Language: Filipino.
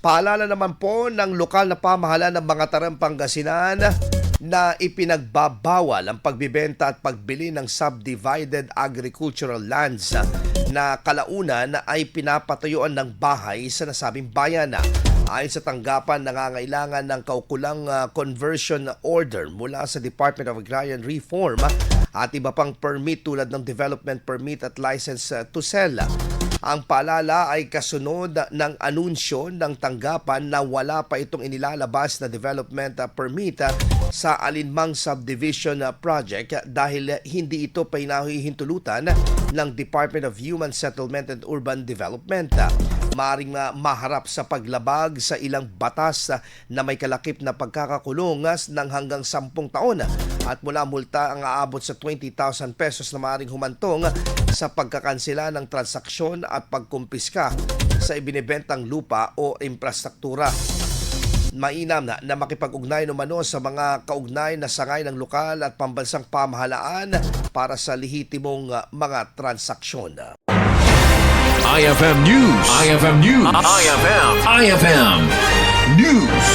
Paalala naman po ng lokal na pamahalaan ng mga Pangasinan na ipinagbabawal ang pagbibenta at pagbili ng subdivided agricultural lands na kalaunan ay pinapatuyuan ng bahay sa nasabing bayan. Ayon sa tanggapan, nangangailangan ng kaukulang conversion order mula sa Department of Agrarian Reform at iba pang permit tulad ng development permit at license to sell. Ang paalala ay kasunod ng anunsyo ng tanggapan na wala pa itong inilalabas na development permit sa alinmang subdivision project dahil hindi ito pinahihintulutan ng Department of Human Settlement and Urban Development. Maaring maharap sa paglabag sa ilang batas na may kalakip na pagkakakulong ng hanggang 10 taon at mula multa ang aabot sa 20,000 pesos na maaring humantong sa pagkakansela ng transaksyon at pagkumpiska sa ibinebentang lupa o infrastruktura. Mainam na makipag-ugnay umano sa mga kaugnay na sangay ng lokal at pambansang pamahalaan para sa lehitimong mga transaksyon. IFM News. IFM News. IFM News.